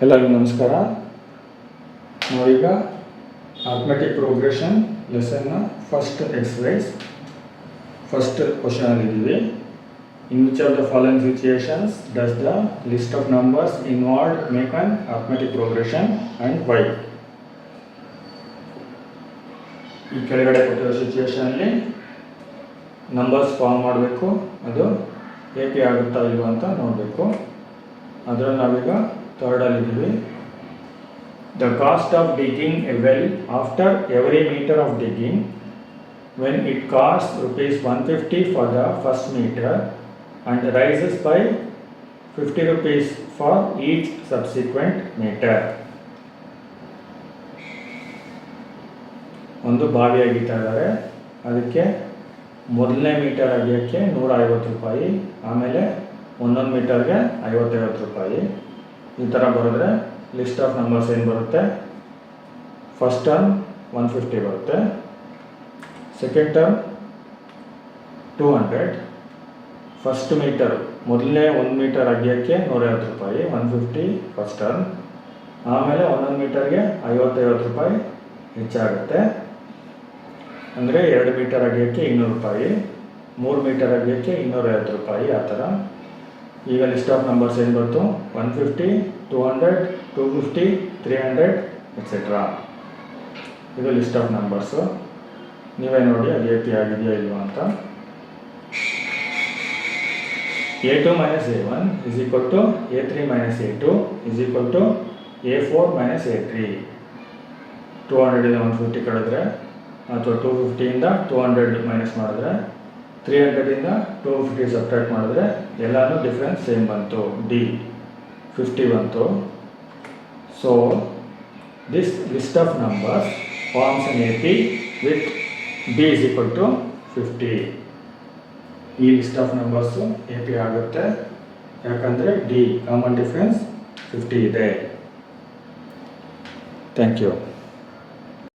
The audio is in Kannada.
ಎಲ್ಲರಿಗೂ ನಮಸ್ಕಾರ. ನಾವೀಗ ಅರ್ಥಮೆಟಿಕ್ ಪ್ರೋಗ್ರೆಷನ್ ಲೆಸನ್ನ ಫಸ್ಟ್ ಎಕ್ಸಸೈಸ್ ಫಸ್ಟ್ ಕ್ವಶನಲ್ಲಿದ್ದೀವಿ. In which of the following situations does the list of numbers involved make an arithmetic progression and why? ಈ ಕೆಳಗಡೆ ಕೊಟ್ಟಿರೋ ಸಿಚುಯೇಷನಲ್ಲಿ ನಂಬರ್ಸ್ ಫಾರ್ಮ್ ಮಾಡಬೇಕು, ಅದು ಎ ಪಿ ಆಗುತ್ತಾ ಇಲ್ವಾ ಅಂತ ನೋಡಬೇಕು. ಅದರಲ್ಲಿ ನಾವೀಗ ಥರ್ಡಲ್ಲಿದ್ದೀವಿ. The cost of digging a well after every metre of digging when it cost rupees 150 for the first metre and rises by 50 rupees for each subsequent metre. ಒಂದು ಬಾವಿ ಅಗೀತಾ ಇದ್ದಾರೆ, ಅದಕ್ಕೆ ಮೊದಲನೇ ಮೀಟರ್ ಅಗಿಯೋಕ್ಕೆ 150 ರೂಪಾಯಿ, ಆಮೇಲೆ ಒಂದೊಂದು ಮೀಟರ್ಗೆ 50 ರೂಪಾಯಿ. ಈ ಥರ ಬರೆದ್ರೆ ಲಿಸ್ಟ್ ಆಫ್ ನಂಬರ್ಸ್ ಏನು ಬರುತ್ತೆ? ಫಸ್ಟ್ ಟರ್ಮ್ 150 ಬರುತ್ತೆ, ಸೆಕೆಂಡ್ ಟರ್ಮ್ 200, ಫಸ್ಟ್ ಮೀಟರ್ ಮೊದಲನೇ 1 ಮೀಟರ್ ಅಗಿಯೋಕ್ಕೆ 150 ರೂಪಾಯಿ 150 ಫಸ್ಟ್ ಟರ್ಮ್, ಆಮೇಲೆ ಒಂದೊಂದು ಮೀಟರ್ಗೆ 50 ರೂಪಾಯಿ ಹೆಚ್ಚಾಗುತ್ತೆ. ಅಂದರೆ 2 ಮೀಟರ್ ಅಗಿಯೋಕ್ಕೆ 200 ರೂಪಾಯಿ, 3 ಮೀಟರ್ ಅಗಿಯೋಕ್ಕೆ 250 ರೂಪಾಯಿ. ಆ ಥರ ಈಗ ಲಿಸ್ಟ್ ಆಫ್ ನಂಬರ್ಸ್ ಏನು ಬಂತು? 150, 200, 250, 300 ಎಕ್ಸೆಟ್ರಾ. ಇದು ಲಿಸ್ಟ್ ಆಫ್ ನಂಬರ್ಸು. ನೀವೇ ನೋಡಿ ಅದು ಎ ಪಿ ಆಗಿದೆಯಾ ಇಲ್ವಾ ಅಂತ. A2 - A1 is equal to A3 - A2 is equal to A4 - A3. 200 150 ಕಳೆದ್ರೆ ಅಥವಾ 250ಇಂದ 200 ಮೈನಸ್ ಮಾಡಿದ್ರೆ 300ಇಂದ 250 ಸಬ್ಟ್ರಾಕ್ಟ್ ಮಾಡಿದ್ರೆ ಎಲ್ಲನೂ ಡಿಫ್ರೆನ್ಸ್ ಸೇಮ್ ಬಂತು, ಡಿ 50 ಬಂತು. So this list of numbers forms an A P with B is equal to 50. ಈ list of numbers A P ಆಗುತ್ತೆ, ಯಾಕಂದರೆ ಡಿ ಕಾಮನ್ ಡಿಫ್ರೆನ್ಸ್ 50 ಇದೆ. Thank you.